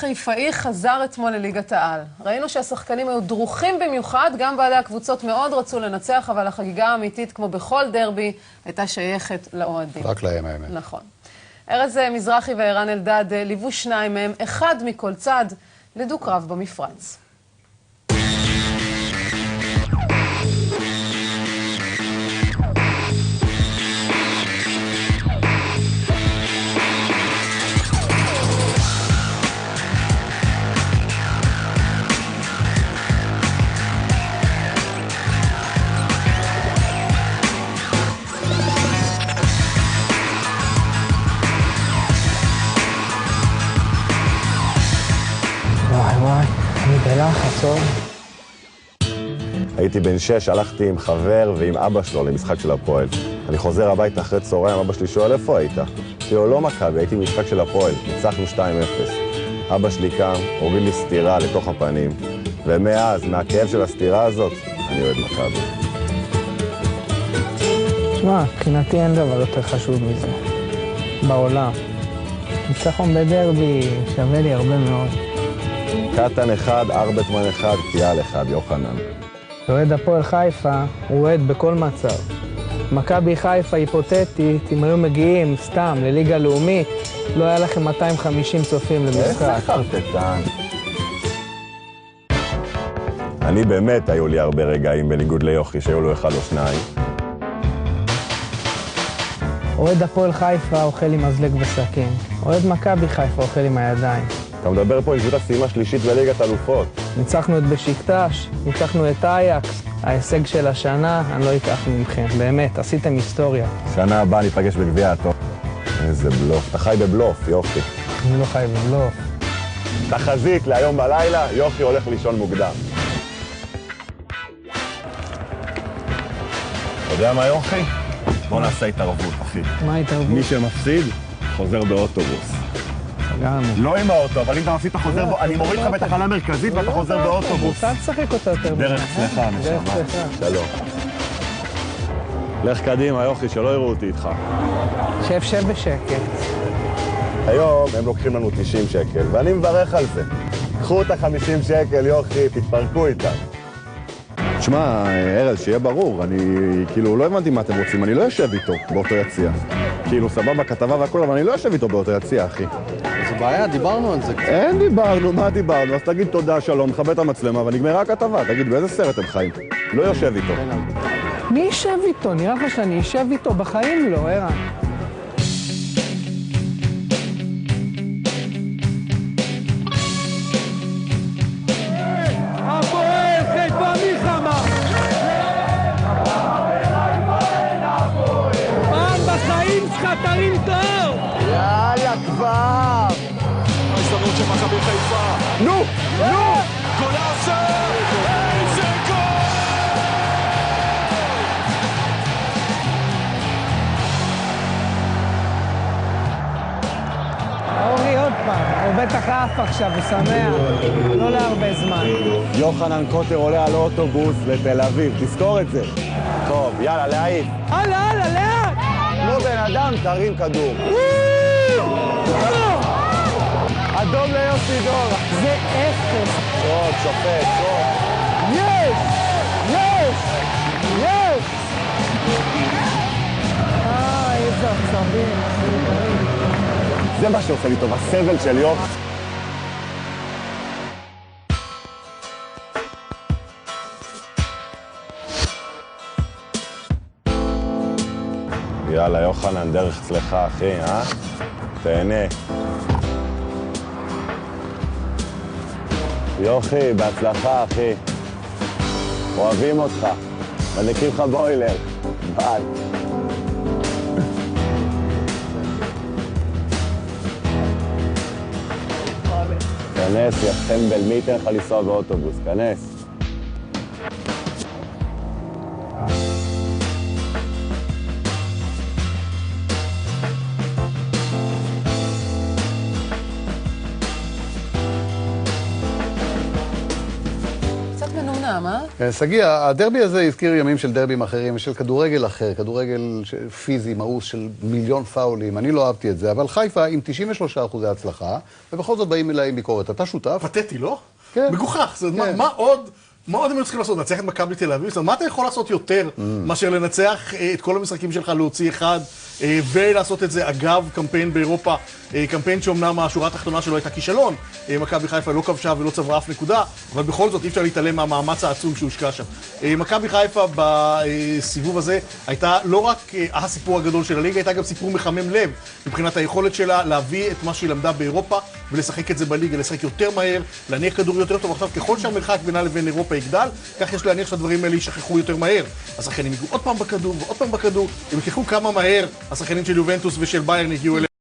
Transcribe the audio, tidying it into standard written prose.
חיפאי חזר אתמול לליגת העל. ראינו שהשחקנים היו דרוכים במיוחד, גם בעלי הקבוצות מאוד רצו לנצח, אבל החגיגה האמיתית, כמו בכל דרבי, הייתה שייכת לאוהדים. רק להם האמת. נכון. ארז מזרחי וערן אלדד ליוו שניים מהם, אחד מכל צד, לדו-קרב במפרץ. וואי, אני בלחץ, טוב. הייתי בן 6, הלכתי עם חבר ועם אבא שלו למשחק של הפועל. אני חוזר הביתה אחרי צהריים, אבא שלי שואל איפה היית? כאילו לא מכבי, הייתי במשחק של הפועל, ניצחנו 2-0. אבא שלי קם, הוריד לי סטירה לתוך הפנים, ומאז, מהכאב של הסטירה הזאת, אני אוהד מכבי. תשמע, מבחינתי אין דבר יותר חשוב מזה. בעולם. ניצחון בדרבי שווה לי הרבה מאוד. קטן אחד, ארבטמן אחד, פיאל אחד, יוחנן. אוהד הפועל חיפה הוא אוהד בכל מצב. מכבי חיפה היפותטית, אם היו מגיעים סתם לליגה לאומית, לא היה לכם 250 צופים למשחק. איזה חרטטן. אני באמת היו לי הרבה רגעים בניגוד ליוכי, שהיו לו אחד או שניים. אוהד הפועל חיפה אוכל עם מזלג וסכין. אוהד מכבי חיפה אוכל עם הידיים. אתה מדבר פה עם קבוצת סיימה שלישית בליגת אלופות. ניצחנו את בשיקטש, ניצחנו את אייקס. ההישג של השנה, אני לא אקח ממכם. באמת, עשיתם היסטוריה. שנה הבאה ניפגש בגביע הטוב. איזה בלוף. אתה חי בבלוף, יופי. אני לא חי בבלוף. תחזית להיום בלילה, יופי הולך לישון מוקדם. אתה יודע מה יופי? בוא נעשה התערבות, אחי. מה התערבות? מי שמפסיד, חוזר באוטובוס. סגרנו. לא עם האוטו, אבל אם אתה מפסיד, אתה חוזר בו... אני מוריד לך בתחנה מרכזית ואתה חוזר באוטובוס. אל תשחק אותה יותר. דרך צלחה, נשמה. שלום. לך קדימה, יוכי, שלא יראו אותי איתך. שב בשקט. היום הם לוקחים לנו 90 שקל, ואני מברך על זה. קחו את ה-50 שקל, יוכי, תתפרקו איתם. תשמע, ארז, שיהיה ברור, אני כאילו לא הבנתי מה אתם רוצים, אני לא יושב איתו באותו יציע. כאילו סבבה, כתבה והכל, אבל אני לא יושב איתו באותו יציע, אחי. זה בעיה, דיברנו על זה קצת. אין דיברנו, מה דיברנו? אז תגיד תודה, שלום, מכבד את המצלמה, ונגמרה הכתבה. תגיד, באיזה סרט הם חיים? לא יושב איתו. מי יישב איתו? נראה לך שאני יישב איתו בחיים לא, ערן. תרים טוב! יאללה, כבר! ההזדמנות של מכבי חיפה! נו! נו! גולאסה! איזה גול! אורי עוד פעם, הוא בטח עף עכשיו, הוא שמח, לא להרבה זמן. יוחנן קוטר עולה על אוטובוס לתל אביב, תזכור את זה. טוב, יאללה, להעיף. הלאה, לאט! כמו בן אדם, תרים כדור. אדום ליוסי דור. זה אפס. שוט, שופט, שוט. יש! יש! יש! איזה עצבים. זה מה שעושה לי טוב, הסבל של יופי. יאללה, יוחנן, דרך אצלך, אחי, אה? תהנה. יוכי, בהצלחה, אחי. אוהבים אותך. מדליקים לך בוילר. ביי. כנס, יא טמבל, מי ייתן לך לנסוע באוטובוס? כנס. נעמה? סגי, הדרבי הזה הזכיר ימים של דרבים אחרים, של כדורגל אחר, כדורגל פיזי, מאוס של מיליון פאולים, אני לא אהבתי את זה, אבל חיפה עם 93% הצלחה, ובכל זאת באים אליי עם ביקורת. אתה שותף? פתטי, לא? כן. מגוחך. זאת אומרת, כן. מה עוד הם צריכים לעשות? לנצח את מכבי תל אביב? זאת אומרת, מה אתה יכול לעשות יותר מאשר לנצח את כל המשחקים שלך, להוציא אחד, ולעשות את זה אגב קמפיין באירופה, קמפיין שאומנם השורה התחתונה שלו הייתה כישלון, מכבי חיפה לא כבשה ולא צברה אף נקודה, אבל בכל זאת אי אפשר להתעלם מהמאמץ העצום שהושקע שם. מכבי חיפה בסיבוב הזה הייתה לא רק הסיפור הגדול של הליגה, הייתה גם סיפור מחמם לב, מבחינת היכולת שלה להביא את מה שהיא למדה באירופה ולשחק את זה בליגה, לשחק יותר מהר, להניח כדור יותר טוב. עכשיו, ככל שהמרחק בינה לבין אירופה יגדל, כך יש להניח שהדברים האלה יישכחו יותר מהר. השחקנים יגיעו עוד פעם בכדור ועוד פעם בכדור, הם יקחו כמה מהר השחקנים של יובנטוס ושל ביירן הגיעו אליהם.